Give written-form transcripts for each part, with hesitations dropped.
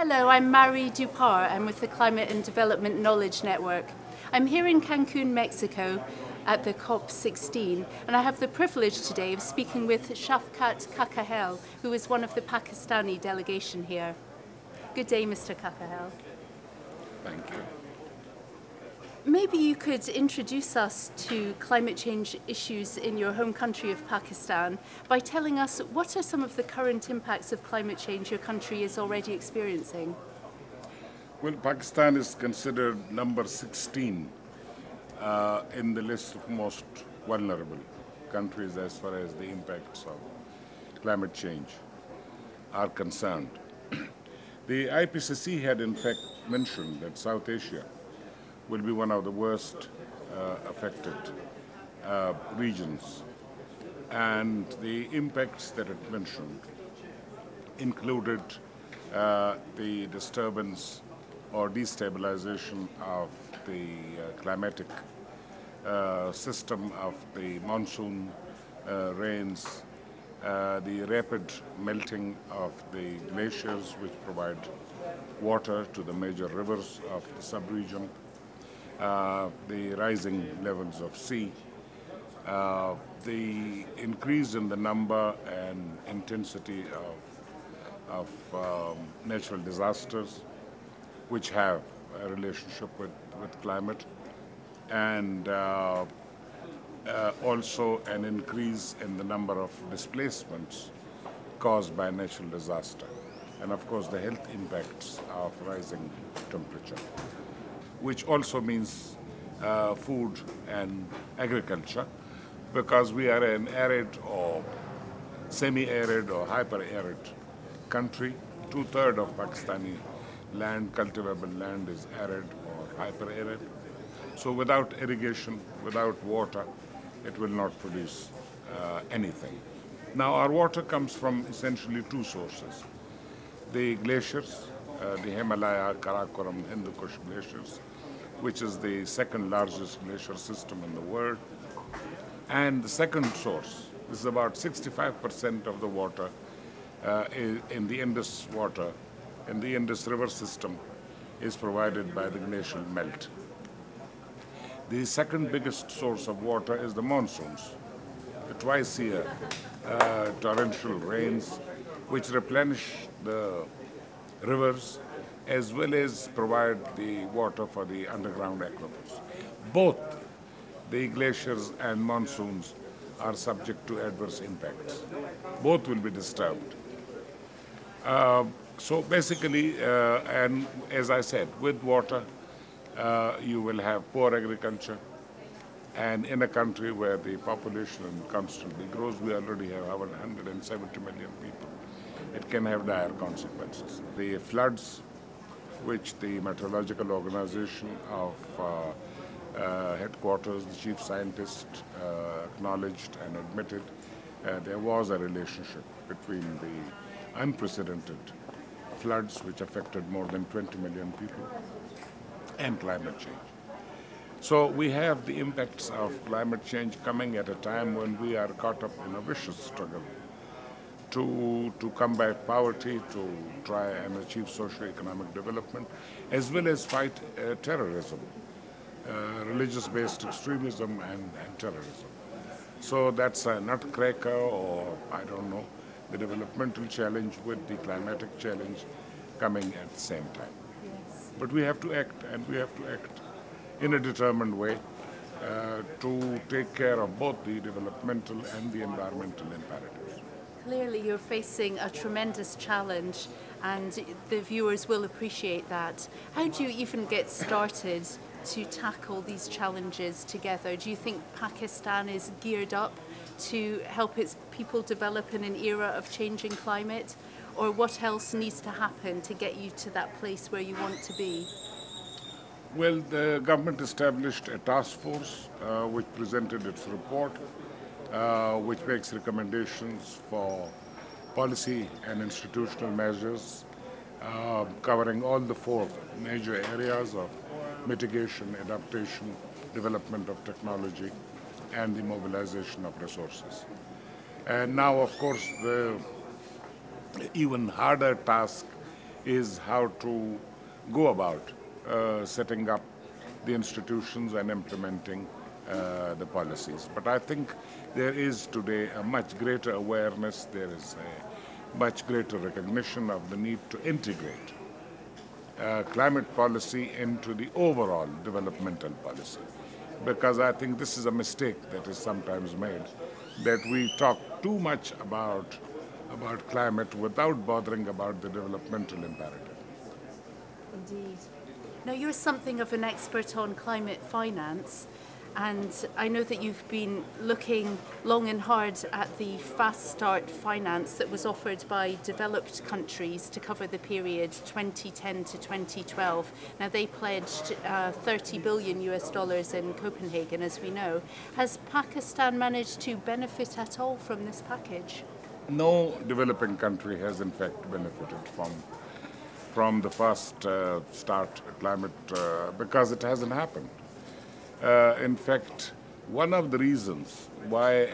Hello, I'm Marie Dupar. I'm with the Climate and Development Knowledge Network. I'm here in Cancun, Mexico at the COP16, and I have the privilege today of speaking with Shafqat Kakakhel, who is one of the Pakistani delegation here. Good day, Mr. Kakakhel. Thank you. Maybe you could introduce us to climate change issues in your home country of Pakistan by telling us what are some of the current impacts of climate change your country is already experiencing? Well, Pakistan is considered number 16 in the list of most vulnerable countries as far as the impacts of climate change are concerned. The IPCC had in fact mentioned that South Asia will be one of the worst affected regions. And the impacts that it mentioned included the disturbance or destabilization of the climatic system of the monsoon rains, the rapid melting of the glaciers which provide water to the major rivers of the sub-region, the rising levels of sea, the increase in the number and intensity of natural disasters which have a relationship with climate, and also an increase in the number of displacements caused by natural disaster, and of course the health impacts of rising temperature, which also means food and agriculture, because we are an arid or semi-arid or hyper-arid country. 2/3 of Pakistani land, cultivable land, is arid or hyper-arid. So without irrigation, without water, it will not produce anything. Now our water comes from essentially two sources. The glaciers, the Himalaya, Karakoram, Hindu Kush glaciers, which is the second largest glacier system in the world. And the second source, this is about 65% of the water in the Indus water, in the Indus River system, is provided by the glacial melt. The second biggest source of water is the monsoons, the twice-a-year torrential rains, which replenish the rivers as well as provide the water for the underground aquifers. Both the glaciers and monsoons are subject to adverse impacts. Both will be disturbed. So basically, and as I said, with water, you will have poor agriculture, and in a country where the population constantly grows, we already have over 170 million people, it can have dire consequences. The floods, which the Meteorological Organization of headquarters, the chief scientist acknowledged and admitted, there was a relationship between the unprecedented floods, which affected more than 20 million people, and climate change. So we have the impacts of climate change coming at a time when we are caught up in a vicious struggle to combat poverty, to try and achieve socio-economic development, as well as fight terrorism, religious-based extremism and terrorism. So that's a nutcracker, or I don't know, the developmental challenge with the climatic challenge coming at the same time. Yes. But we have to act, and we have to act in a determined way to take care of both the developmental and the environmental imperatives. Clearly you're facing a tremendous challenge, and the viewers will appreciate that. How do you even get started to tackle these challenges together? Do you think Pakistan is geared up to help its people develop in an era of changing climate? Or what else needs to happen to get you to that place where you want to be? Well, the government established a task force which presented its report, which makes recommendations for policy and institutional measures covering all the four major areas of mitigation, adaptation, development of technology, and the mobilization of resources. And now, of course, the even harder task is how to go about setting up the institutions and implementing the policies. But I think there is today a much greater awareness, there is a much greater recognition of the need to integrate climate policy into the overall developmental policy. Because I think this is a mistake that is sometimes made, that we talk too much about climate without bothering about the developmental imperative. Indeed. Now, you're something of an expert on climate finance, and I know that you've been looking long and hard at the Fast Start finance that was offered by developed countries to cover the period 2010 to 2012. Now, they pledged $30 billion in Copenhagen, as we know. Has Pakistan managed to benefit at all from this package? No developing country has in fact benefited from the Fast Start climate because it hasn't happened. In fact, one of the reasons why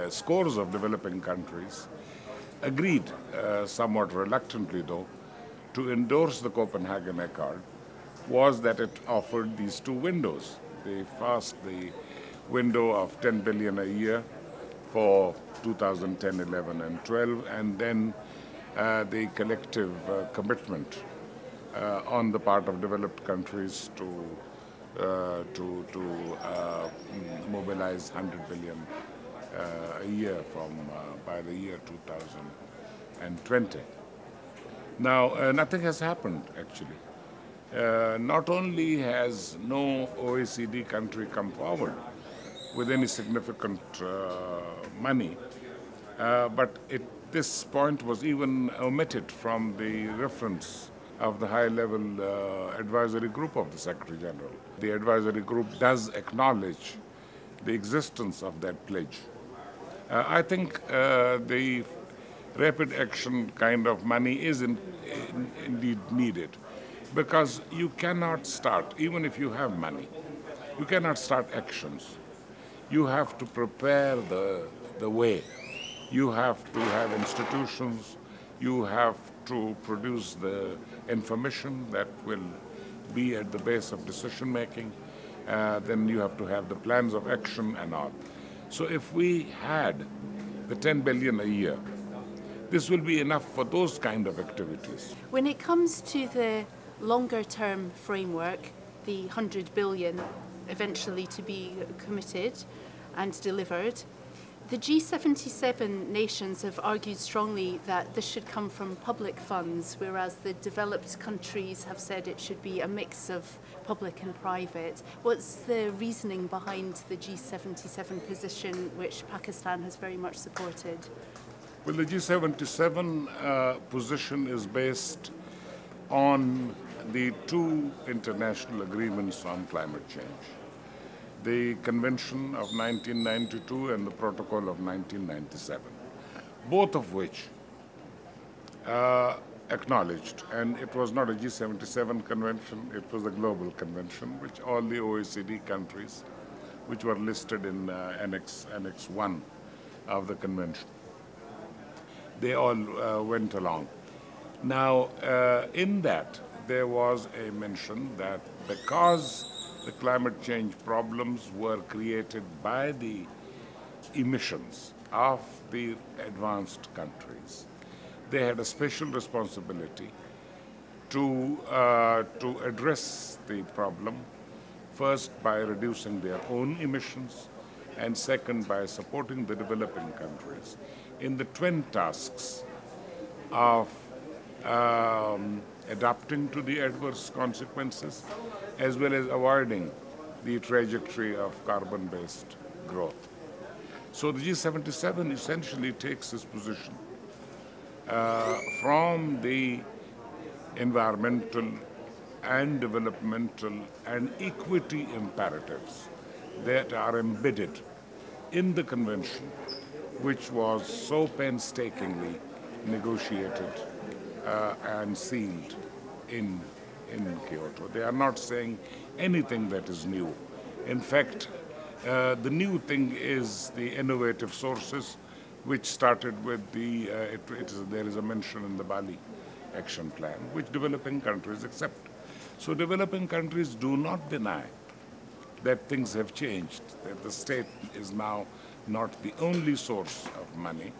scores of developing countries agreed, somewhat reluctantly though, to endorse the Copenhagen Accord was that it offered these two windows. The window of 10 billion a year for 2010, 11 and 12, and then the collective commitment on the part of developed countries to mobilize 100 billion a year by the year 2020. Now, nothing has happened actually. Not only has no OECD country come forward with any significant money, but this point was even omitted from the reference of the high-level advisory group of the Secretary General. The advisory group does acknowledge the existence of that pledge. I think the rapid action kind of money is indeed needed, because you cannot start, even if you have money, you cannot start actions. You have to prepare the way. You have to have institutions, you have to produce the information that will be at the base of decision making, then you have to have the plans of action and all. So if we had the 10 billion a year, this will be enough for those kind of activities. When it comes to the longer term framework, the 100 billion eventually to be committed and delivered, the G77 nations have argued strongly that this should come from public funds, whereas the developed countries have said it should be a mix of public and private. What's the reasoning behind the G77 position, which Pakistan has very much supported? Well, the G77 position is based on the two international agreements on climate change: the Convention of 1992 and the Protocol of 1997, both of which acknowledged, and it was not a G77 convention, it was a global convention, which all the OECD countries, which were listed in Annex 1 of the convention, they all went along. Now, in that, there was a mention that because the climate change problems were created by the emissions of the advanced countries, they had a special responsibility to address the problem, first by reducing their own emissions, and second by supporting the developing countries in the twin tasks of adapting to the adverse consequences, as well as avoiding the trajectory of carbon-based growth. So the G77 essentially takes this position from the environmental and developmental and equity imperatives that are embedded in the convention, which was so painstakingly negotiated and sealed in Kyoto. They are not saying anything that is new. In fact, the new thing is the innovative sources, which started with there is a mention in the Bali action plan, which developing countries accept. So developing countries do not deny that things have changed, that the state is now not the only source of money,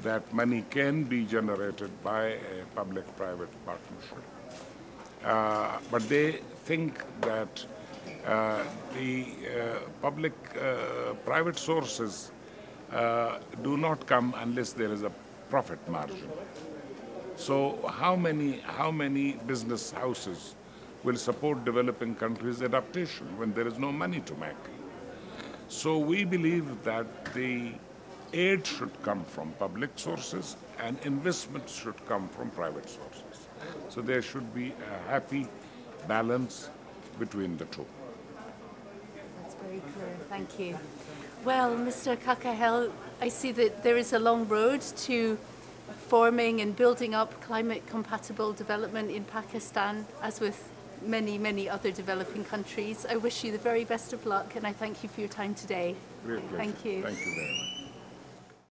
that money can be generated by a public-private partnership. But they think that the public-private sources do not come unless there is a profit margin. So how many business houses will support developing countries' adaptation when there is no money to make? So we believe that the aid should come from public sources and investments should come from private sources. So there should be a happy balance between the two. That's very clear. Thank you. Well, Mr. Kakakhel, I see that there is a long road to forming and building up climate-compatible development in Pakistan, as with many, many other developing countries. I wish you the very best of luck, and I thank you for your time today. Great pleasure. Thank you. Thank you very much.